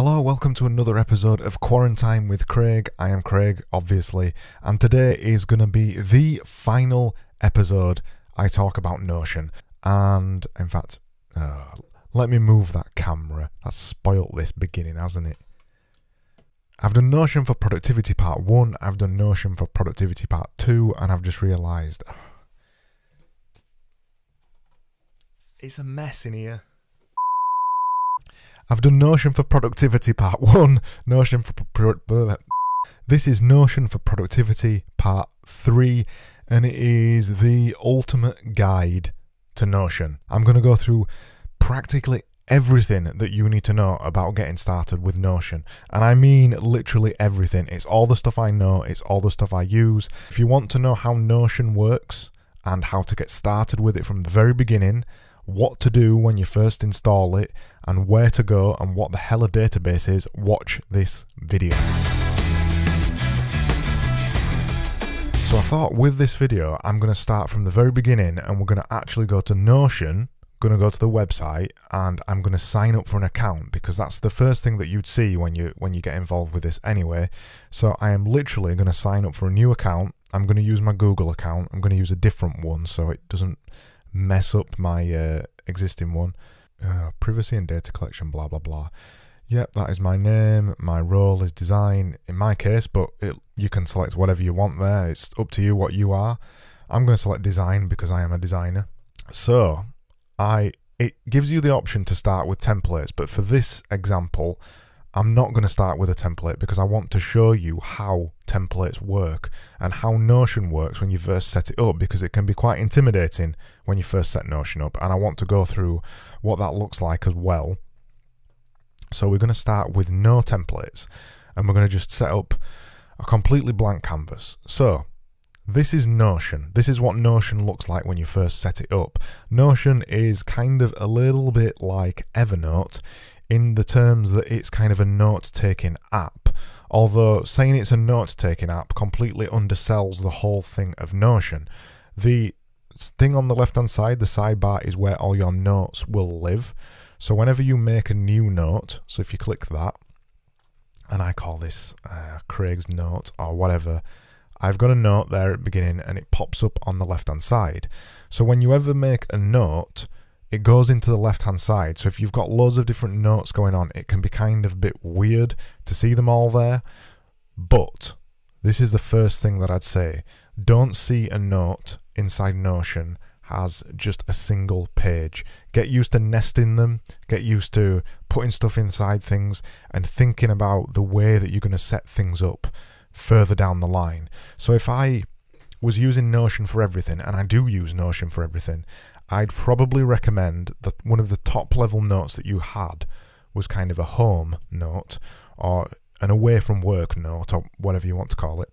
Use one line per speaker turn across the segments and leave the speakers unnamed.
Hello, welcome to another episode of Quarantine with Craig. I am Craig, obviously, and today is going to be the final episode I talk about Notion. And, in fact, let me move that camera. That's spoilt this beginning, hasn't it? I've done Notion for Productivity Part 1, I've done Notion for Productivity Part 2, and I've just realised it's a mess in here. I've done Notion for Productivity Part 1, Notion for... This is Notion for Productivity Part 3, and it is the ultimate guide to Notion. I'm going to go through practically everything that you need to know about getting started with Notion. And I mean literally everything. It's all the stuff I know, it's all the stuff I use. If you want to know how Notion works and how to get started with it from the very beginning, what to do when you first install it, and where to go and what the hell a database is, watch this video. So I thought with this video I'm going to start from the very beginning, and we're going to actually go to Notion, going to go to the website, and I'm going to sign up for an account, because that's the first thing that you'd see when you get involved with this anyway. So I am literally going to sign up for a new account. I'm going to use my Google account. I'm going to use a different one so it doesn't mess up my existing one. Privacy and data collection, blah blah blah. Yep, that is my name. My role is design in my case, but you can select whatever you want there. It's up to you what you are. I'm going to select design because I am a designer. So it gives you the option to start with templates, but for this example I'm not going to start with a template because I want to show you how templates work and how Notion works when you first set it up, because it can be quite intimidating when you first set Notion up, and I want to go through what that looks like as well. So we're going to start with no templates, and we're going to just set up a completely blank canvas. So this is Notion. This is what Notion looks like when you first set it up. Notion is kind of a little bit like Evernote, in the terms that it's kind of a note-taking app, although saying it's a note-taking app completely undersells the whole thing of Notion. The thing on the left-hand side, the sidebar, is where all your notes will live. So whenever you make a new note, so if you click that, and I call this Craig's note or whatever, I've got a note there at the beginning and it pops up on the left-hand side. So when you ever make a note, it goes into the left-hand side. So if you've got loads of different notes going on, it can be kind of a bit weird to see them all there. But this is the first thing that I'd say. Don't see a note inside Notion as just a single page. Get used to nesting them. Get used to putting stuff inside things and thinking about the way that you're going to set things up further down the line. So if I was using Notion for everything, and I do use Notion for everything, I'd probably recommend that one of the top level notes that you had was kind of a home note or an away from work note or whatever you want to call it.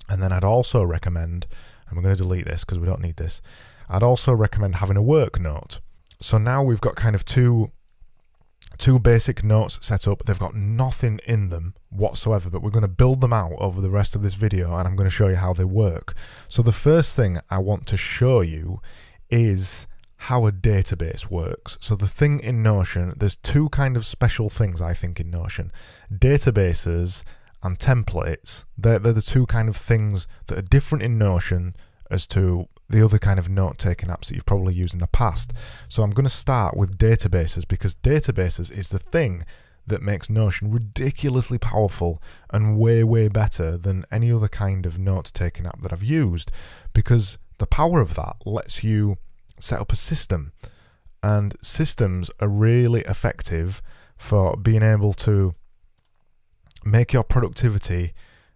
And then I'd also recommend, and we're going to delete this because we don't need this, I'd also recommend having a work note. So now we've got kind of two basic notes set up. They've got nothing in them whatsoever, but we're going to build them out over the rest of this video, and I'm going to show you how they work. So the first thing I want to show you is how a database works. So the thing in Notion, there's two kind of special things I think in Notion. Databases and templates, they're the two kind of things that are different in Notion as to the other kind of note-taking apps that you've probably used in the past. So I'm going to start with databases, because databases is the thing that makes Notion ridiculously powerful and way, way better than any other kind of note-taking app that I've used, because the power of that lets you set up a system, and systems are really effective for being able to make your productivity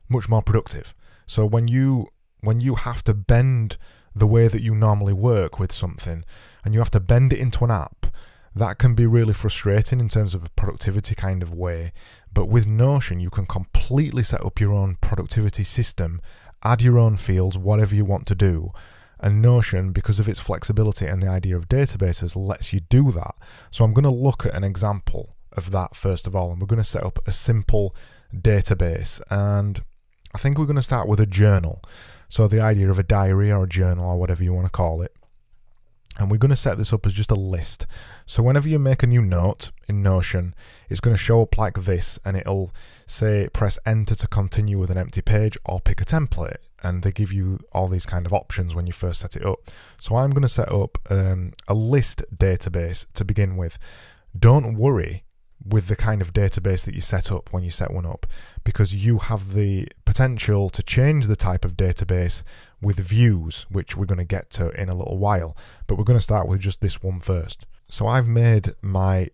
much more productive. So when you have to bend the way that you normally work with something and you have to bend it into an app, that can be really frustrating in terms of a productivity kind of way. But with Notion you can completely set up your own productivity system, add your own fields, whatever you want to do. And Notion, because of its flexibility and the idea of databases, lets you do that. So I'm going to look at an example of that first of all, and we're going to set up a simple database. And I think we're going to start with a journal. So the idea of a diary or a journal or whatever you want to call it. And we're going to set this up as just a list. So whenever you make a new note in Notion, it's going to show up like this, and it'll say press enter to continue with an empty page or pick a template. And they give you all these kind of options when you first set it up. So I'm going to set up a list database to begin with. Don't worry with the kind of database that you set up when you set one up, because you have the potential to change the type of database with views, which we're going to get to in a little while, but we're going to start with just this one first. So I've made my,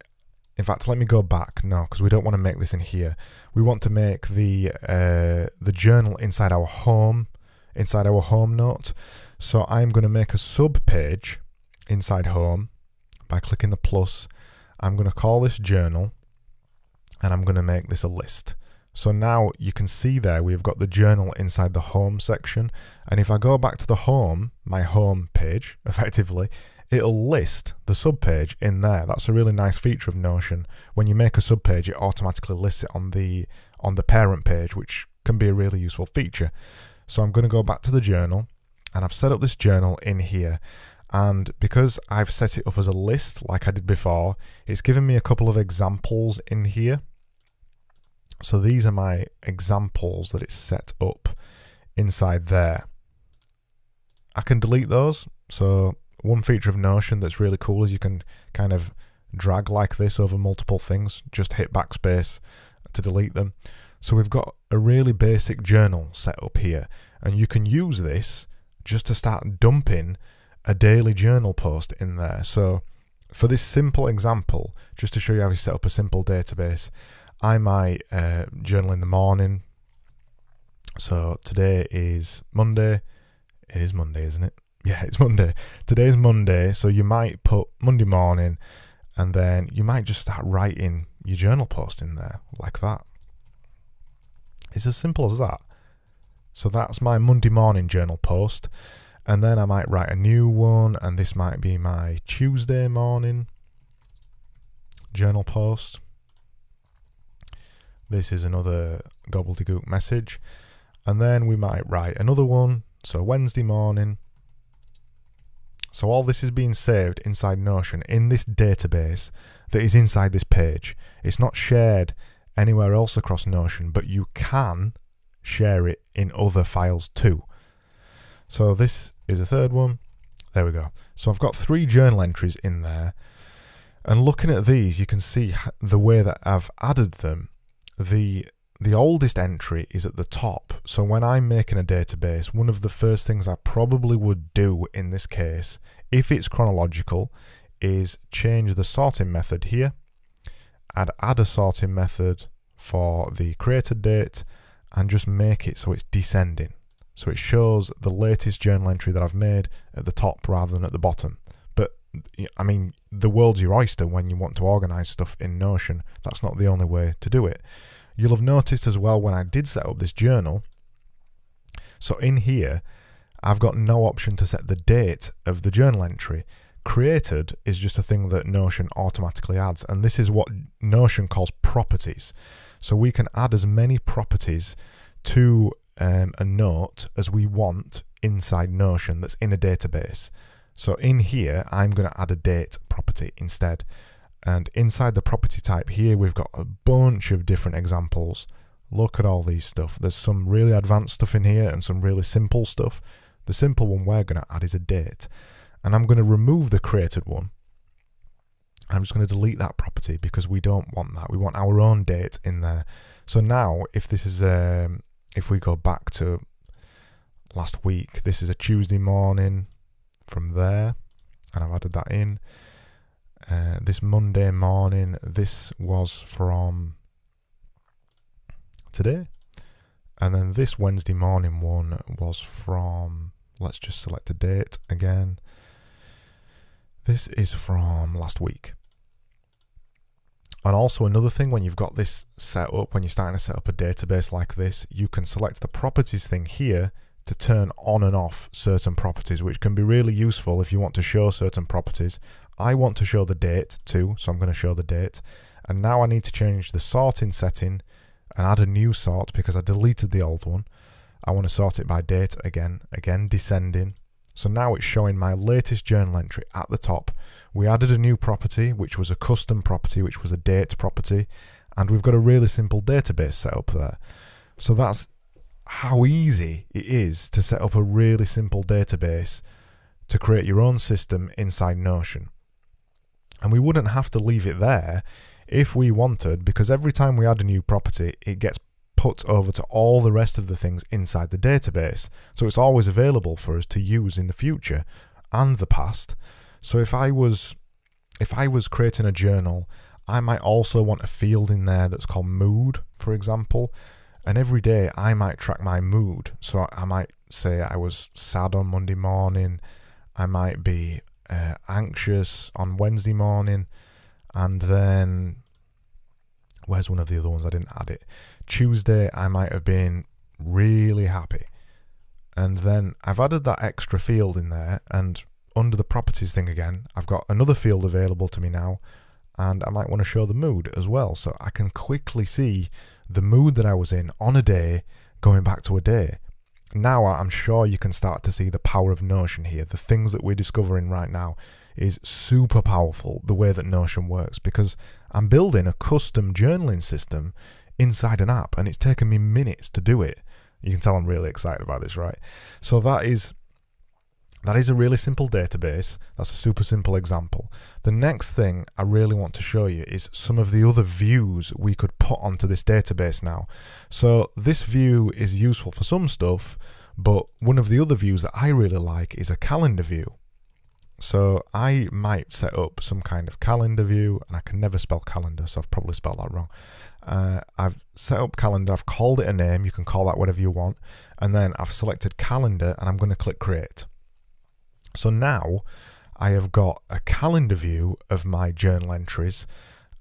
in fact, let me go back now, because we don't want to make this in here. We want to make the journal inside our home note. So I'm going to make a sub page inside home by clicking the plus. I'm going to call this journal, and I'm going to make this a list. So now you can see there we've got the journal inside the home section, and if I go back to the home, my home page, effectively, it'll list the subpage in there. That's a really nice feature of Notion. When you make a subpage, it automatically lists it on the parent page, which can be a really useful feature. So I'm going to go back to the journal, and I've set up this journal in here. And because I've set it up as a list like I did before, it's given me a couple of examples in here. So these are my examples that it's set up inside there. I can delete those. So one feature of Notion that's really cool is you can kind of drag like this over multiple things. Just hit backspace to delete them. So we've got a really basic journal set up here, and you can use this just to start dumping a daily journal post in there. So for this simple example, just to show you how you set up a simple database, I might journal in the morning. So today is Monday. It is Monday, isn't it? Yeah, it's Monday. Today's Monday, so you might put Monday morning, and then you might just start writing your journal post in there like that. It's as simple as that. So that's my Monday morning journal post. And then I might write a new one, and this might be my Tuesday morning journal post. This is another gobbledygook message. And then we might write another one, so Wednesday morning. So all this is being saved inside Notion in this database that is inside this page. It's not shared anywhere else across Notion, but you can share it in other files too. So this is a third one. There we go. So I've got 3 journal entries in there. And looking at these, you can see the way that I've added them. The oldest entry is at the top. So when I'm making a database, one of the first things I probably would do in this case, if it's chronological, is change the sorting method here. I'd add a sorting method for the created date and just make it so it's descending. So it shows the latest journal entry that I've made at the top rather than at the bottom. But, I mean, the world's your oyster when you want to organise stuff in Notion. That's not the only way to do it. You'll have noticed as well when I did set up this journal, so in here, I've got no option to set the date of the journal entry. Created is just a thing that Notion automatically adds, and this is what Notion calls properties. So we can add as many properties to a note as we want inside Notion that's in a database. So in here, I'm going to add a date property instead. And inside the property type here, we've got a bunch of different examples. Look at all these stuff. There's some really advanced stuff in here and some really simple stuff. The simple one we're going to add is a date. And I'm going to remove the created one. I'm just going to delete that property because we don't want that. We want our own date in there. So now, if this is if we go back to last week, this is a Tuesday morning from there, and I've added that in. This Monday morning, this was from today, and then this Wednesday morning one was from, let's just select a date again. This is from last week. And also another thing, when you've got this set up, when you're starting to set up a database like this, you can select the properties thing here to turn on and off certain properties, which can be really useful if you want to show certain properties. I want to show the date too, so I'm going to show the date. And now I need to change the sorting setting and add a new sort because I deleted the old one. I want to sort it by date again descending. So now it's showing my latest journal entry at the top. We added a new property, which was a custom property, which was a date property, and we've got a really simple database set up there. So that's how easy it is to set up a really simple database to create your own system inside Notion. And we wouldn't have to leave it there if we wanted, because every time we add a new property, it gets put over to all the rest of the things inside the database. So it's always available for us to use in the future and the past. So if I was creating a journal, I might also want a field in there that's called mood, for example. And every day I might track my mood. So I might say I was sad on Monday morning. I might be anxious on Wednesday morning. And then, where's one of the other ones? I didn't add it. Tuesday, I might have been really happy. And then I've added that extra field in there, and under the properties thing again, I've got another field available to me now, and I might want to show the mood as well, so I can quickly see the mood that I was in on a day going back to a day. Now I'm sure you can start to see the power of Notion here. The things that we're discovering right now is super powerful, the way that Notion works, because I'm building a custom journaling system inside an app, and it's taken me minutes to do it. You can tell I'm really excited about this, right? So that is a really simple database. That's a super simple example. The next thing I really want to show you is some of the other views we could put onto this database now. So this view is useful for some stuff, but one of the other views that I really like is a calendar view. So I might set up some kind of calendar view, and I can never spell calendar, so I've probably spelled that wrong. I've set up calendar, I've called it a name, you can call that whatever you want, and then I've selected calendar and I'm going to click create. So now I have got a calendar view of my journal entries,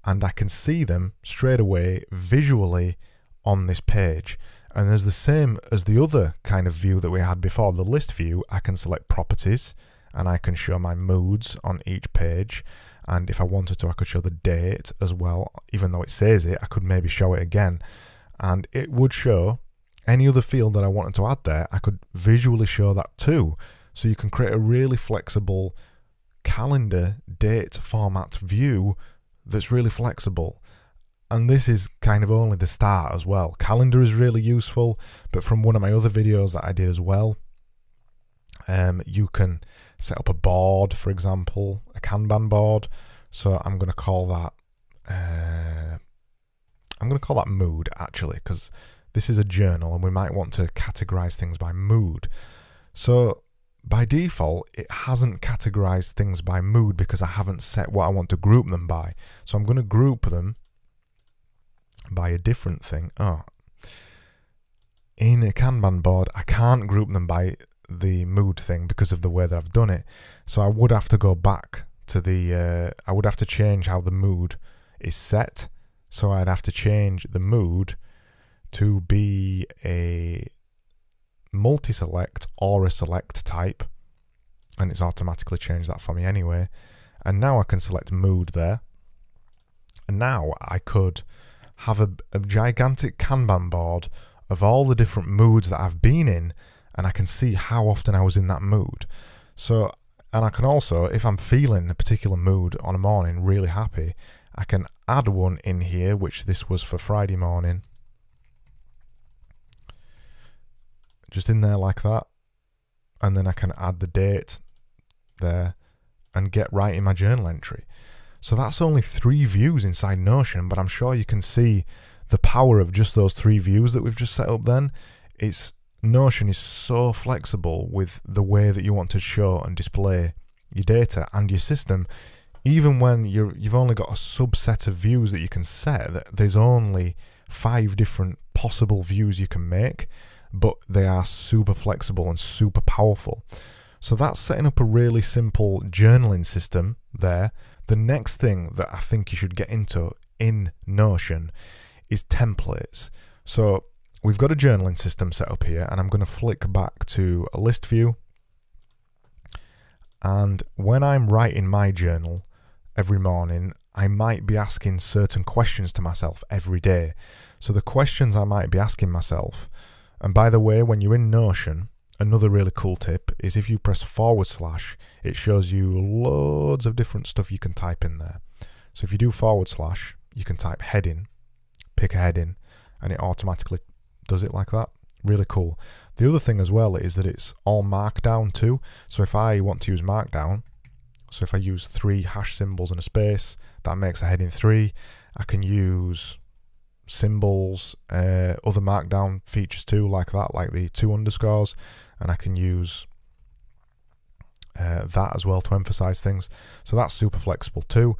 and I can see them straight away visually on this page. And there's the same as the other kind of view that we had before, the list view. I can select properties and I can show my moods on each page. And if I wanted to, I could show the date as well. Even though it says it, I could maybe show it again. And it would show any other field that I wanted to add there. I could visually show that too. So you can create a really flexible calendar date format view that's really flexible. And this is kind of only the start as well. Calendar is really useful, but from one of my other videos that I did as well, you can set up a board, for example, a Kanban board. So I'm going to call that mood, actually, because this is a journal and we might want to categorize things by mood. So by default, it hasn't categorized things by mood because I haven't set what I want to group them by. So I'm going to group them by a different thing. In a Kanban board, I can't group them by the mood thing because of the way that I've done it. So I would have to go back to the, I would have to change how the mood is set. So I'd have to change the mood to be a multi-select or a select type, and it's automatically changed that for me anyway. And now I can select mood there, and now I could have a gigantic Kanban board of all the different moods that I've been in, and I can see how often I was in that mood. So, and I can also, if I'm feeling a particular mood on a morning, really happy, I can add one in here, which this was for Friday morning. Just in there like that, and then I can add the date there and get right in my journal entry. So that's only 3 views inside Notion, but I'm sure you can see the power of just those 3 views that we've just set up then. Notion is so flexible with the way that you want to show and display your data and your system. Even when you've only got a subset of views that you can set, there's only 5 different possible views you can make, but they are super flexible and super powerful. So that's setting up a really simple journaling system there. The next thing that I think you should get into in Notion is templates. So we've got a journaling system set up here, and I'm going to flick back to a list view. And when I'm writing my journal every morning, I might be asking certain questions to myself every day. So the questions I might be asking myself, and by the way, when you're in Notion another really cool tip is if you press /, it shows you loads of different stuff you can type in there. So if you do /, you can type heading, pick a heading, and it automatically does it like that. Really cool. The other thing as well is that it's all markdown too. So if I want to use markdown, so if I use 3 hash symbols and a space, that makes a heading 3. I can use symbols, other markdown features too, like that, like the 2 underscores, and I can use that as well to emphasize things. So that's super flexible too.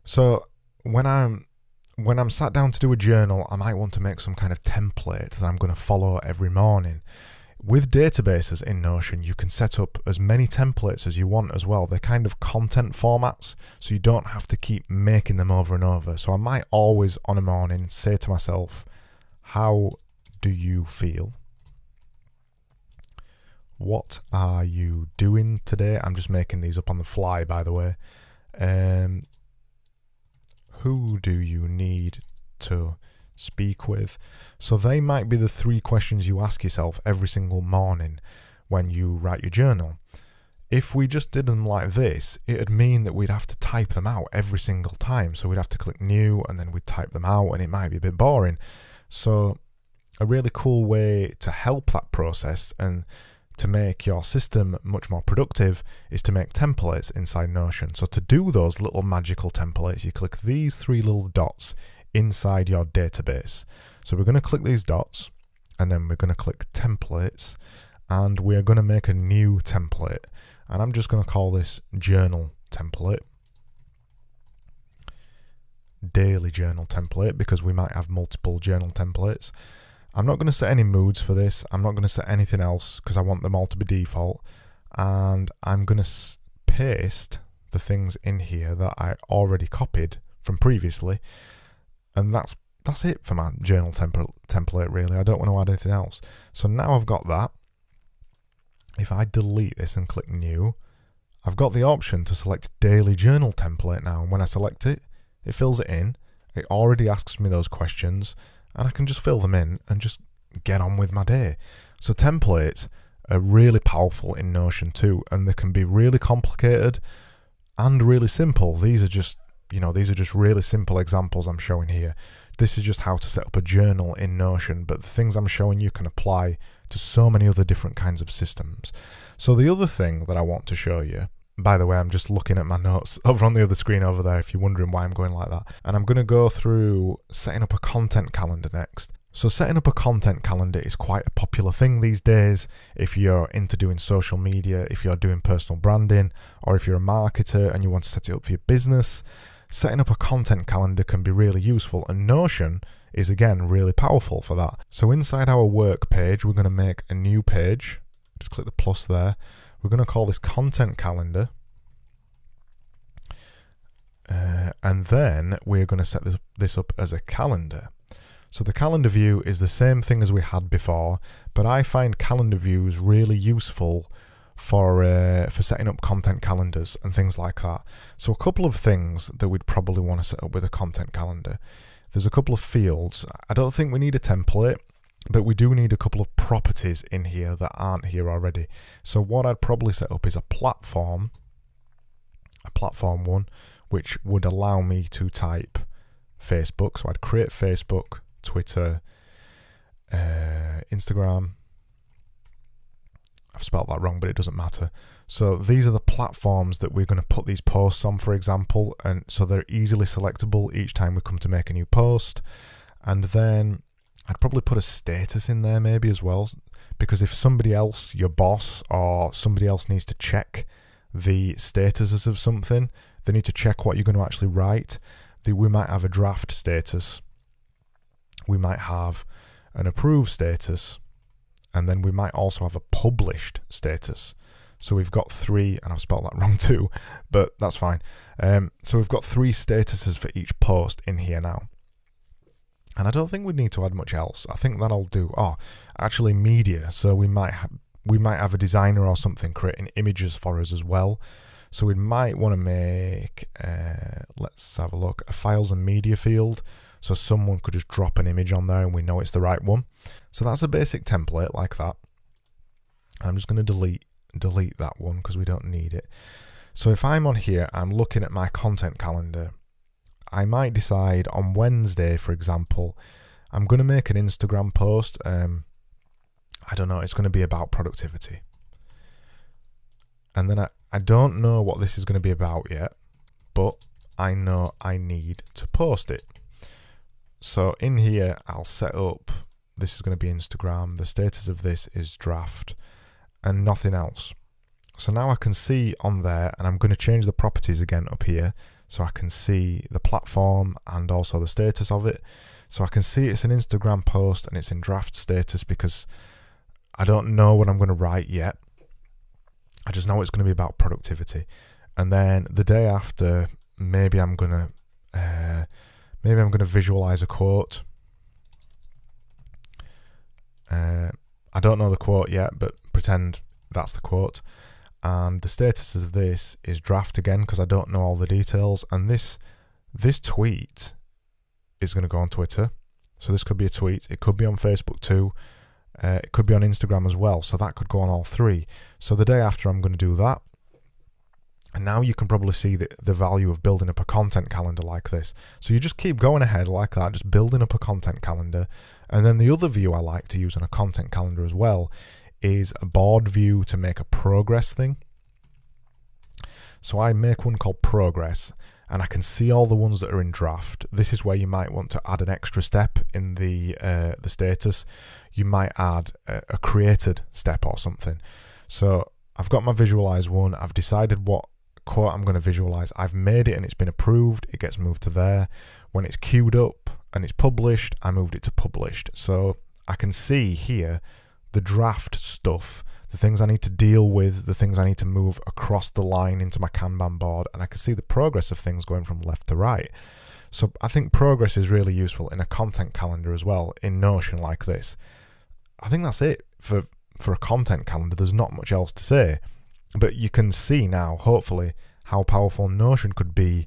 So when I'm sat down to do a journal, I might want to make some kind of template that I'm going to follow every morning. With databases in Notion, you can set up as many templates as you want as well. They're kind of content formats, so you don't have to keep making them over and over. So I might always on a morning say to myself, how do you feel? What are you doing today? I'm just making these up on the fly, by the way. Who do you need to speak with? So they might be the 3 questions you ask yourself every single morning when you write your journal. If we just did them like this, it'd mean that we'd have to type them out every single time. So we'd have to click new and then we'd type them out, and it might be a bit boring. So a really cool way to help that process and to make your system much more productive is to make templates inside Notion. So to do those little magical templates, you click these 3 little dots inside your database. So we're going to click these dots, and then we're going to click templates, and we're going to make a new template. And I'm just going to call this journal template, daily journal template, because we might have multiple journal templates. I'm not going to set any moods for this. I'm not going to set anything else because I want them all to be default. And I'm going to paste the things in here that I already copied from previously. And that's it for my journal template, really. I don't want to add anything else. So now I've got that. If I delete this and click new, I've got the option to select daily journal template now. And when I select it, it fills it in. It already asks me those questions, and I can just fill them in and just get on with my day. So templates are really powerful in Notion too, and they can be really complicated and really simple. These are just really simple examples I'm showing here. This is just how to set up a journal in Notion, but the things I'm showing you can apply to so many other different kinds of systems. So the other thing that I want to show you, by the way, I'm just looking at my notes over on the other screen over there if you're wondering why I'm going like that. And I'm going to go through setting up a content calendar next. So setting up a content calendar is quite a popular thing these days if you're into doing social media, if you're doing personal branding, or if you're a marketer and you want to set it up for your business. Setting up a content calendar can be really useful, and Notion is again really powerful for that. So inside our work page, we're going to make a new page. Just click the plus there. We're going to call this content calendar, and then we're going to set this up as a calendar. So the calendar view is the same thing as we had before, but I find calendar views really useful for setting up content calendars and things like that. So a couple of things that we'd probably want to set up with a content calendar. There's a couple of fields. I don't think we need a template, but we do need a couple of properties in here that aren't here already. So what I'd probably set up is a platform one, which would allow me to type Facebook. So I'd create Facebook, Twitter, Instagram. I've spelled that wrong, but it doesn't matter. So these are the platforms that we're going to put these posts on, for example, and so they're easily selectable each time we come to make a new post. And then I'd probably put a status in there maybe as well, because if somebody else, your boss or somebody else, needs to check the statuses of something, they need to check what you're going to actually write. We might have a draft status, we might have an approved status, and then we might also have a published status. So we've got 3, and I've spelled that wrong too, but that's fine. So we've got 3 statuses for each post in here now. And I don't think we need to add much else. I think that'll do. Oh, actually media. So we might have a designer or something creating images for us as well. So we might want to make, let's have a look, a files and media field. So someone could just drop an image on there and we know it's the right one. So that's a basic template like that. I'm just going to delete that one because we don't need it. So if I'm on here, I'm looking at my content calendar. I might decide on Wednesday, for example, I'm going to make an Instagram post. I don't know, it's going to be about productivity. And then I don't know what this is going to be about yet, but I know I need to post it. So in here, I'll set up, this is going to be Instagram, the status of this is draft, and nothing else. So now I can see on there, and I'm going to change the properties again up here, so I can see the platform and also the status of it. So I can see it's an Instagram post and it's in draft status because I don't know what I'm going to write yet. I just know it's going to be about productivity. And then the day after, maybe I'm going to visualize a quote. I don't know the quote yet, but pretend that's the quote. And the status of this is draft again because I don't know all the details. And this tweet is going to go on Twitter. So this could be a tweet. It could be on Facebook too. It could be on Instagram as well. So that could go on all three. So the day after, I'm going to do that. And now you can probably see the value of building up a content calendar like this. So you just keep going ahead like that, just building up a content calendar. And then the other view I like to use on a content calendar as well is a board view to make a progress thing. So I make one called progress, and I can see all the ones that are in draft. This is where you might want to add an extra step in the status. You might add a created step or something. So I've got my visualize one. I've decided what quote I'm going to visualize. I've made it and it's been approved. It gets moved to there. When it's queued up and it's published, I moved it to published. So I can see here the draft stuff, the things I need to deal with, the things I need to move across the line into my Kanban board, and I can see the progress of things going from left to right. So I think progress is really useful in a content calendar as well, in Notion like this. I think that's it for a content calendar. There's not much else to say, but you can see now, hopefully, how powerful Notion could be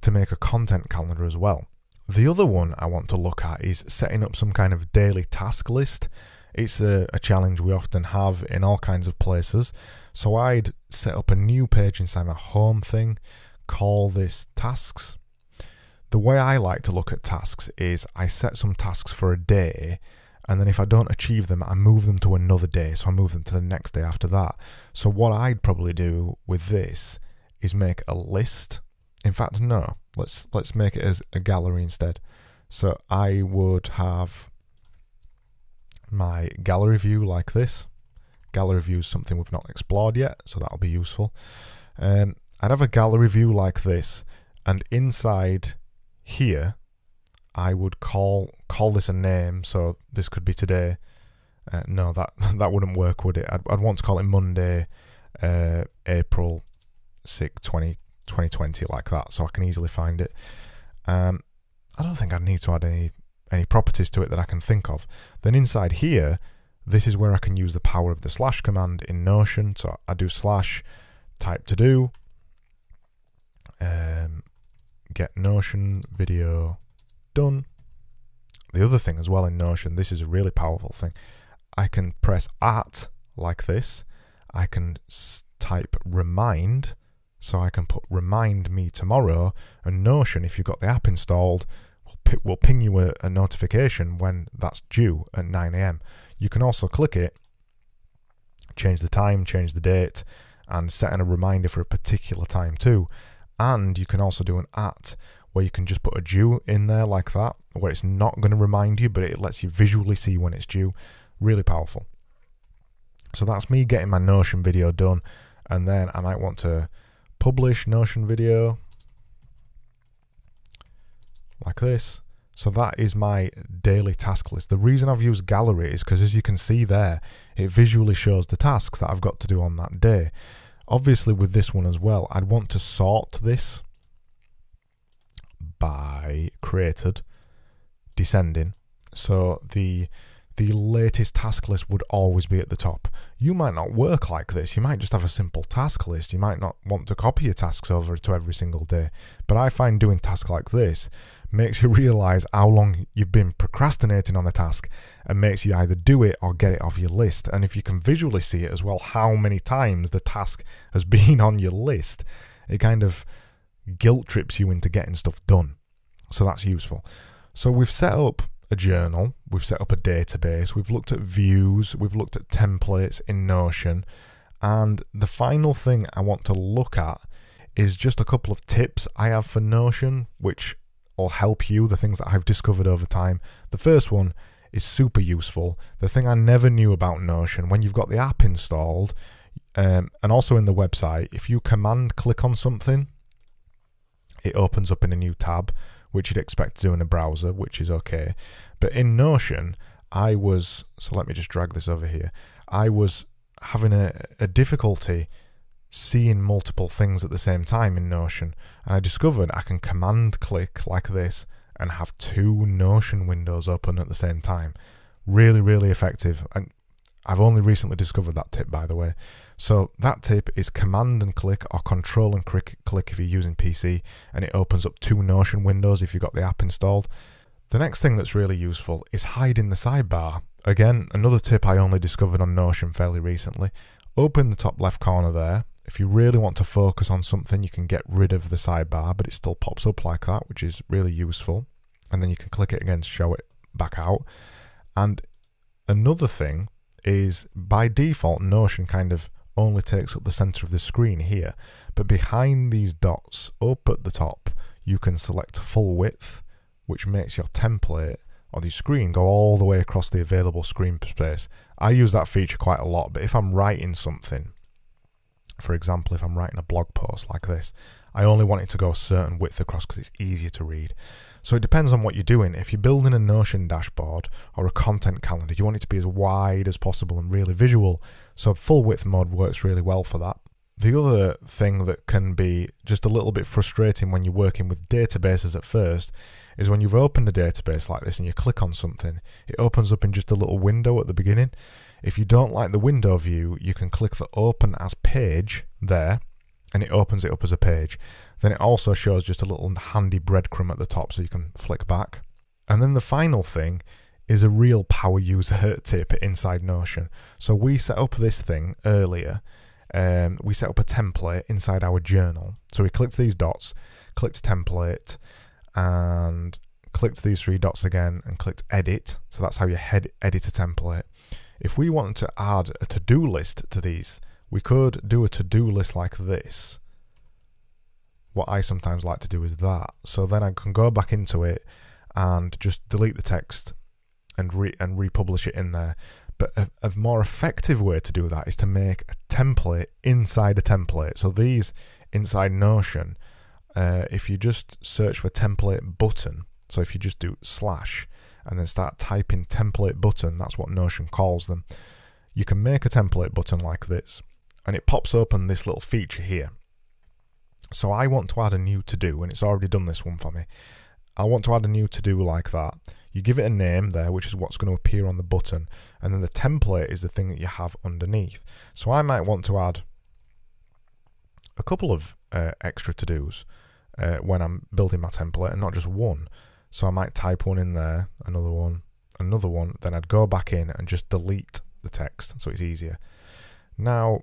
to make a content calendar as well. The other one I want to look at is setting up some kind of daily task list. It's a challenge we often have in all kinds of places. So I'd set up a new page inside my home thing, call this tasks. The way I like to look at tasks is I set some tasks for a day, and then if I don't achieve them, I move them to another day. So I move them to the next day after that. So what I'd probably do with this is make a list. In fact, no, let's make it as a gallery instead. So I would have my gallery view like this. Gallery view is something we've not explored yet, so that'll be useful. I'd have a gallery view like this, and inside here I would call this a name. So this could be today. No, that wouldn't work, would it? I'd want to call it Monday, April 6, 2020, like that, so I can easily find it. I don't think I'd need to add any properties to it that I can think of. Then inside here, this is where I can use the power of the slash command in Notion. So I do slash type to do, get Notion video done. The other thing as well in Notion, this is a really powerful thing. I can press at like this. I can type remind, so I can put remind me tomorrow, and Notion, if you've got the app installed, will ping you a notification when that's due at 9 AM. You can also click it, change the time, change the date, and set in a reminder for a particular time too. And you can also do an at, where you can just put a due in there like that, where it's not going to remind you, but it lets you visually see when it's due. Really powerful. So that's me getting my Notion video done, and then I might want to publish Notion video like this. So that is my daily task list. The reason I've used gallery is because, as you can see there, it visually shows the tasks that I've got to do on that day. Obviously with this one as well, I'd want to sort this by created, descending. So the the latest task list would always be at the top. You might not work like this. You might just have a simple task list. You might not want to copy your tasks over to every single day. But I find doing tasks like this makes you realise how long you've been procrastinating on a task, and makes you either do it or get it off your list. And if you can visually see it as well, how many times the task has been on your list, it kind of guilt trips you into getting stuff done. So that's useful. So we've set up a journal, we've set up a database, we've looked at views, we've looked at templates in Notion, and the final thing I want to look at is just a couple of tips I have for Notion, which will help you, the things that I've discovered over time. The first one is super useful. The thing I never knew about Notion, when you've got the app installed, and also in the website, if you command click on something, it opens up in a new tab, which you'd expect to do in a browser, which is okay. But in Notion, so let me just drag this over here. I was having a difficulty seeing multiple things at the same time in Notion. And I discovered I can command click like this and have two Notion windows open at the same time. Really, really effective. And I've only recently discovered that tip, by the way. So that tip is command and click, or control and click if you're using PC, and it opens up two Notion windows if you've got the app installed. The next thing that's really useful is hiding the sidebar. Again, another tip I only discovered on Notion fairly recently. Open the top left corner there. If you really want to focus on something, you can get rid of the sidebar, but it still pops up like that, which is really useful. And then you can click it again to show it back out. And another thing is, by default, Notion kind of only takes up the center of the screen here, but behind these dots up at the top you can select full width, which makes your template or the screen go all the way across the available screen space. I use that feature quite a lot, but if I'm writing something, for example, if I'm writing a blog post like this, I only want it to go a certain width across because it's easier to read. So it depends on what you're doing. If you're building a Notion dashboard or a content calendar, you want it to be as wide as possible and really visual. So full width mode works really well for that. The other thing that can be just a little bit frustrating when you're working with databases at first is when you've opened a database like this and you click on something, it opens up in just a little window at the beginning. If you don't like the window view, you can click the open as page there, and it opens it up as a page. Then it also shows just a little handy breadcrumb at the top so you can flick back. And then the final thing is a real power user tip inside Notion. So we set up this thing earlier. We set up a template inside our journal. So we clicked these dots, clicked template, and clicked these three dots again and clicked edit. So that's how you edit a template. If we wanted to add a to-do list to these, we could do a to-do list like this. What I sometimes like to do is that. So then I can go back into it and just delete the text and republish it in there. But a more effective way to do that is to make a template inside a template. So these inside Notion, if you just search for template button, so if you just do / and then start typing template button, that's what Notion calls them, you can make a template button like this, and it pops open this little feature here. So I want to add a new to-do, and it's already done this one for me. I want to add a new to-do like that. You give it a name there, which is what's going to appear on the button, and then the template is the thing that you have underneath. So I might want to add a couple of extra to-dos when I'm building my template, and not just one. So I might type one in there, another one, then I'd go back in and just delete the text so it's easier. Now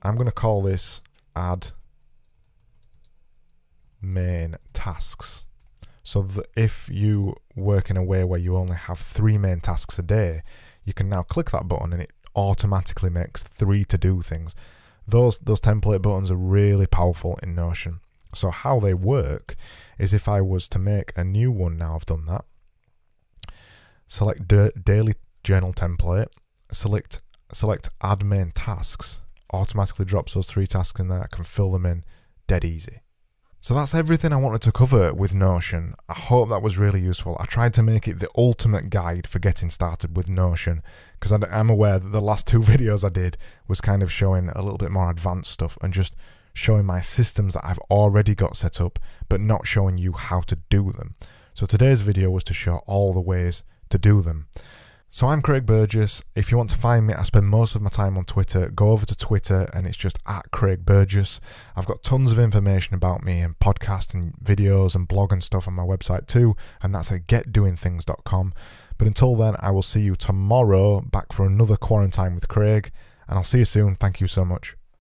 I'm going to call this add main tasks. So that if you work in a way where you only have 3 main tasks a day, you can now click that button and it automatically makes 3 to-do things. Those template buttons are really powerful in Notion. So how they work is, if I was to make a new one, now I've done that, select daily journal template, select add main tasks, automatically drops those 3 tasks in there. I can fill them in dead easy. So that's everything I wanted to cover with Notion. I hope that was really useful. I tried to make it the ultimate guide for getting started with Notion, because I'm aware that the last 2 videos I did was kind of showing a little bit more advanced stuff and just showing my systems that I've already got set up, but not showing you how to do them. So today's video was to show all the ways to do them. So I'm Craig Burgess. If you want to find me, I spend most of my time on Twitter. Go over to Twitter and it's just @CraigBurgess. I've got tons of information about me and podcast and videos and blog and stuff on my website too, and that's at getdoingthings.com. But until then, I will see you tomorrow back for another Quarantine with Craig, and I'll see you soon. Thank you so much.